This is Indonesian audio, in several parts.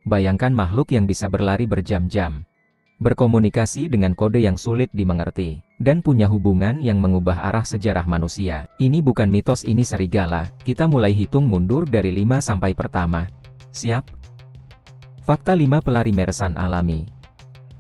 Bayangkan makhluk yang bisa berlari berjam-jam, berkomunikasi dengan kode yang sulit dimengerti, dan punya hubungan yang mengubah arah sejarah manusia. Ini bukan mitos, ini serigala. Kita mulai hitung mundur dari 5 sampai pertama. Siap? Fakta 5 pelari maraton alami.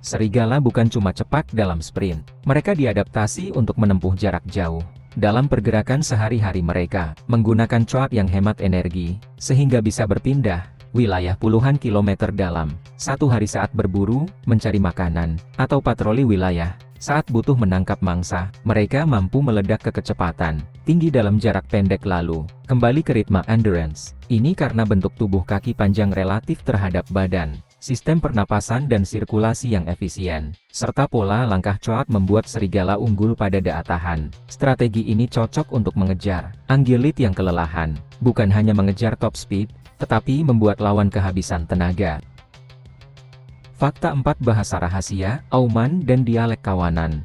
Serigala bukan cuma cepat dalam sprint. Mereka diadaptasi untuk menempuh jarak jauh. Dalam pergerakan sehari-hari mereka, menggunakan cuaca yang hemat energi, sehingga bisa berpindah wilayah puluhan kilometer dalam satu hari saat berburu, mencari makanan, atau patroli wilayah. Saat butuh menangkap mangsa, mereka mampu meledak ke kecepatan tinggi dalam jarak pendek lalu kembali ke ritme endurance. Ini karena bentuk tubuh kaki panjang relatif terhadap badan, sistem pernapasan dan sirkulasi yang efisien, serta pola langkah cuat membuat serigala unggul pada daya tahan. Strategi ini cocok untuk mengejar ungulate yang kelelahan, bukan hanya mengejar top speed, tetapi membuat lawan kehabisan tenaga. Fakta 4 bahasa rahasia, auman dan dialek kawanan.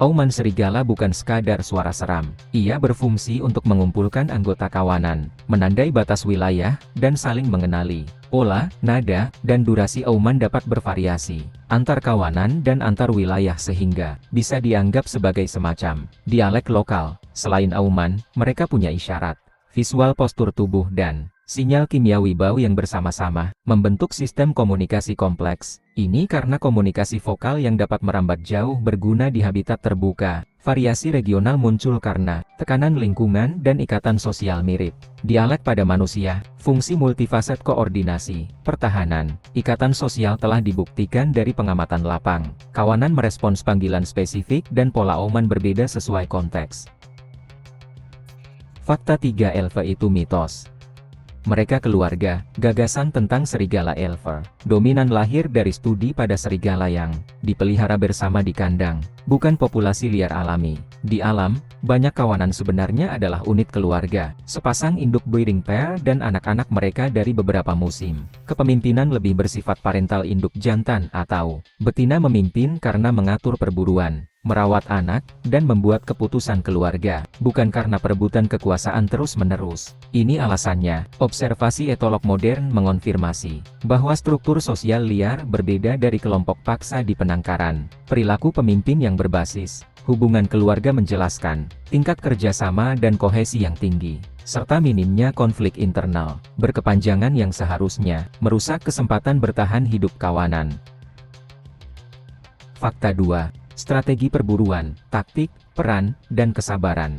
Auman serigala bukan sekadar suara seram. Ia berfungsi untuk mengumpulkan anggota kawanan, menandai batas wilayah, dan saling mengenali. Pola, nada, dan durasi auman dapat bervariasi antar kawanan dan antar wilayah sehingga bisa dianggap sebagai semacam dialek lokal. Selain auman, mereka punya isyarat, visual postur tubuh dan sinyal kimiawi bau yang bersama-sama membentuk sistem komunikasi kompleks. Ini karena komunikasi vokal yang dapat merambat jauh berguna di habitat terbuka. Variasi regional muncul karena tekanan lingkungan dan ikatan sosial mirip. Dialek pada manusia, fungsi multifaset koordinasi, pertahanan, ikatan sosial telah dibuktikan dari pengamatan lapang. Kawanan merespons panggilan spesifik dan pola auman berbeda sesuai konteks. Fakta 3 elfe itu mitos. Mereka keluarga. Gagasan tentang serigala elfe dominan lahir dari studi pada serigala yang dipelihara bersama di kandang, bukan populasi liar alami. Di alam, banyak kawanan sebenarnya adalah unit keluarga, sepasang induk breeding pair dan anak-anak mereka dari beberapa musim. Kepemimpinan lebih bersifat parental, induk jantan atau betina memimpin karena mengatur perburuan, merawat anak, dan membuat keputusan keluarga, bukan karena perebutan kekuasaan terus-menerus. Ini alasannya, observasi etolog modern mengonfirmasi bahwa struktur sosial liar berbeda dari kelompok paksa di penangkaran. Perilaku pemimpin yang berbasis hubungan keluarga menjelaskan tingkat kerjasama dan kohesi yang tinggi, serta minimnya konflik internal berkepanjangan yang seharusnya merusak kesempatan bertahan hidup kawanan. Fakta 2. Strategi perburuan, taktik, peran, dan kesabaran.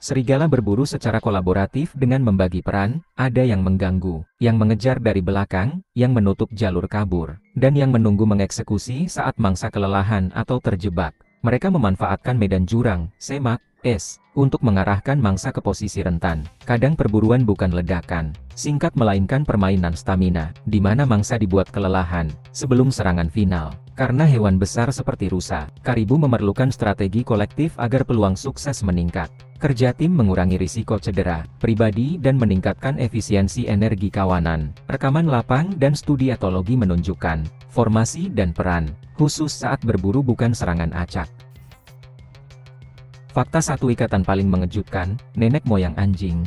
Serigala berburu secara kolaboratif dengan membagi peran, ada yang mengganggu, yang mengejar dari belakang, yang menutup jalur kabur, dan yang menunggu mengeksekusi saat mangsa kelelahan atau terjebak. Mereka memanfaatkan medan jurang, semak, es, untuk mengarahkan mangsa ke posisi rentan. Kadang perburuan bukan ledakan singkat melainkan permainan stamina, di mana mangsa dibuat kelelahan sebelum serangan final. Karena hewan besar seperti rusa, karibu memerlukan strategi kolektif agar peluang sukses meningkat. Kerja tim mengurangi risiko cedera pribadi dan meningkatkan efisiensi energi kawanan. Rekaman lapang dan studi etologi menunjukkan formasi dan peran khusus saat berburu bukan serangan acak. Fakta 1 ikatan paling mengejutkan, nenek moyang anjing.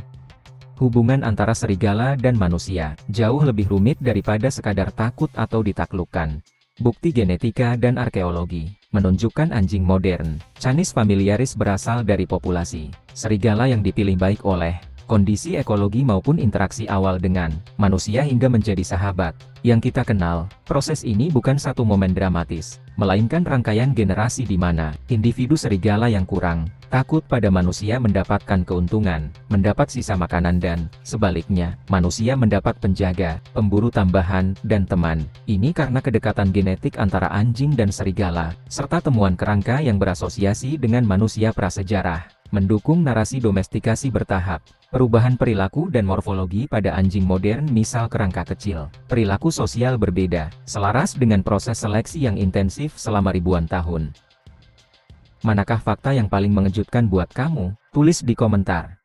Hubungan antara serigala dan manusia jauh lebih rumit daripada sekadar takut atau ditaklukkan. Bukti genetika dan arkeologi menunjukkan anjing modern, Canis familiaris, berasal dari populasi serigala yang dipilih baik oleh kondisi ekologi maupun interaksi awal dengan manusia hingga menjadi sahabat. Yang kita kenal, proses ini bukan satu momen dramatis, melainkan rangkaian generasi di mana individu serigala yang kurang takut pada manusia mendapatkan keuntungan, mendapat sisa makanan, dan sebaliknya, manusia mendapat penjaga, pemburu tambahan, dan teman. Ini karena kedekatan genetik antara anjing dan serigala, serta temuan kerangka yang berasosiasi dengan manusia prasejarah, mendukung narasi domestikasi bertahap. Perubahan perilaku dan morfologi pada anjing modern, misal kerangka kecil, perilaku sosial berbeda, selaras dengan proses seleksi yang intensif selama ribuan tahun. Manakah fakta yang paling mengejutkan buat kamu? Tulis di komentar.